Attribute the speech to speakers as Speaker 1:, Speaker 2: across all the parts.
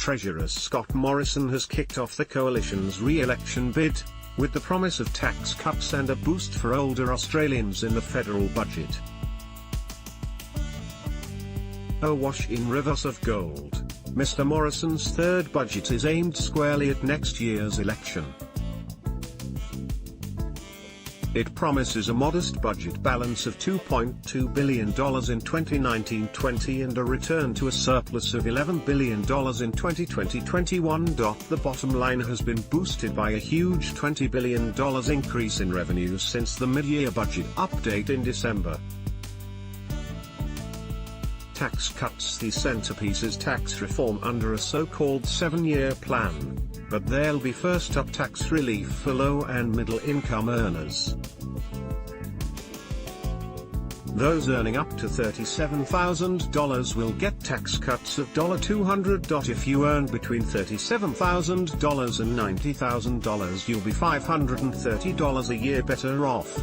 Speaker 1: Treasurer Scott Morrison has kicked off the coalition's re-election bid, with the promise of tax cuts and a boost for older Australians in the federal budget. Awash in rivers of gold, Mr. Morrison's third budget is aimed squarely at next year's election. It promises a modest budget balance of $2.2 billion in 2019-20 and a return to a surplus of $11 billion in 2020-21. The bottom line has been boosted by a huge $20 billion increase in revenues since the mid-year budget update in December. Tax cuts. The centerpiece is tax reform under a so-called 7-year plan, but there'll be first up tax relief for low and middle income earners. Those earning up to $37,000 will get tax cuts of $200. If you earn between $37,000 and $90,000, you'll be $530 a year better off.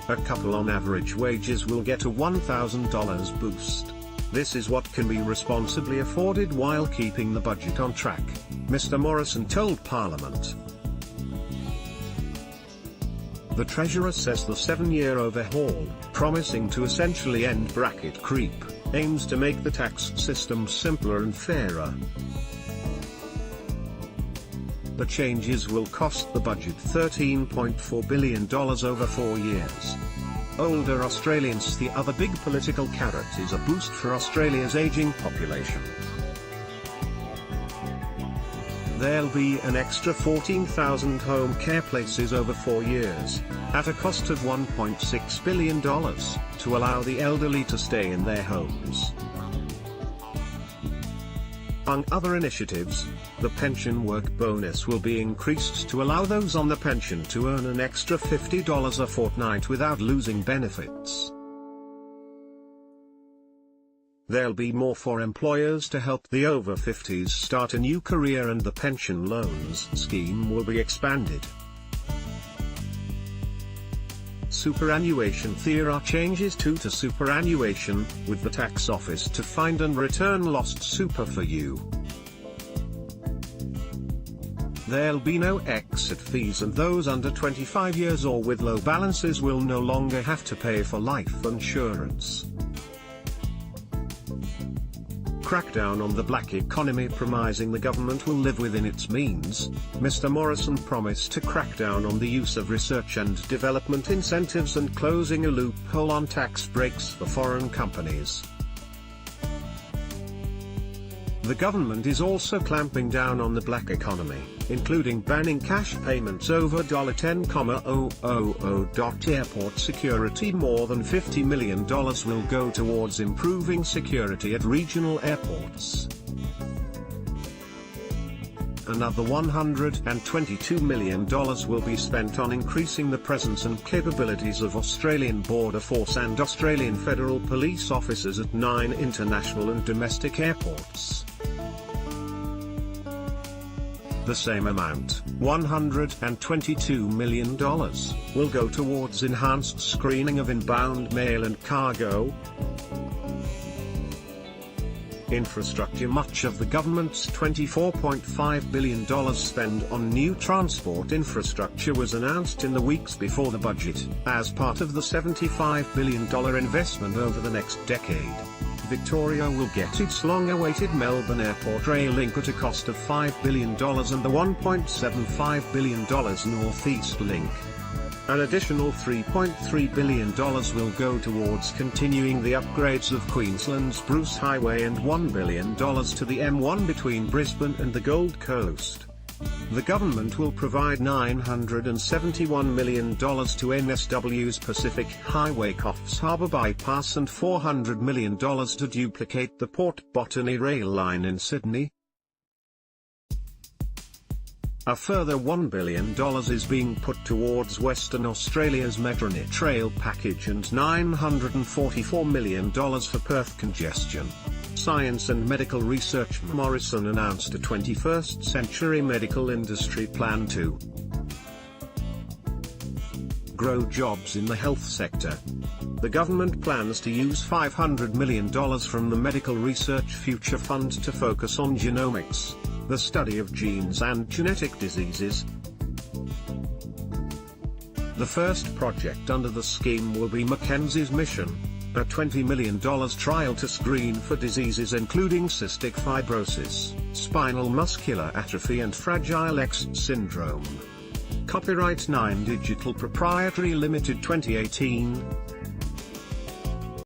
Speaker 1: A couple on average wages will get a $1,000 boost. This is what can be responsibly afforded while keeping the budget on track, Mr. Morrison told Parliament. The Treasurer says the 7-year overhaul, promising to essentially end bracket creep, aims to make the tax system simpler and fairer. The changes will cost the budget $13.4 billion over 4 years. Older Australians. The other big political carrot is a boost for Australia's ageing population. There'll be an extra 14,000 home care places over 4 years, at a cost of $1.6 billion, to allow the elderly to stay in their homes. Among other initiatives, the pension work bonus will be increased to allow those on the pension to earn an extra $50 a fortnight without losing benefits. There'll be more for employers to help the over 50s start a new career, and the pension loans scheme will be expanded. Superannuation. There are changes too to superannuation, with the tax office to find and return lost super for you. There'll be no exit fees, and those under 25 years or with low balances will no longer have to pay for life insurance. Crackdown on the black economy. Promising the government will live within its means, Mr. Morrison promised to crack down on the use of research and development incentives and closing a loophole on tax breaks for foreign companies. The government is also clamping down on the black economy, including banning cash payments over $10,000. Airport security. More than $50 million will go towards improving security at regional airports. Another $122 million will be spent on increasing the presence and capabilities of Australian Border Force and Australian Federal Police officers at 9 international and domestic airports. The same amount, $122 million, will go towards enhanced screening of inbound mail and cargo. Infrastructure. Much of the government's $24.5 billion spend on new transport infrastructure was announced in the weeks before the budget, as part of the $75 billion investment over the next decade. Victoria will get its long-awaited Melbourne Airport rail link at a cost of $5 billion and the $1.75 billion North East link. An additional $3.3 billion will go towards continuing the upgrades of Queensland's Bruce Highway and $1 billion to the M1 between Brisbane and the Gold Coast. The government will provide $971 million to NSW's Pacific Highway Coffs Harbour Bypass and $400 million to duplicate the Port Botany rail line in Sydney. A further $1 billion is being put towards Western Australia's Metronet Trail package and $944 million for Perth congestion. Science and medical research. Morrison announced a 21st century medical industry plan to grow jobs in the health sector. The government plans to use $500 million from the Medical Research Future Fund to focus on genomics, the study of genes and genetic diseases. The first project under the scheme will be Mackenzie's Mission, a $20 million trial to screen for diseases including cystic fibrosis, spinal muscular atrophy and Fragile X syndrome. Copyright 9 Digital Proprietary Limited 2018.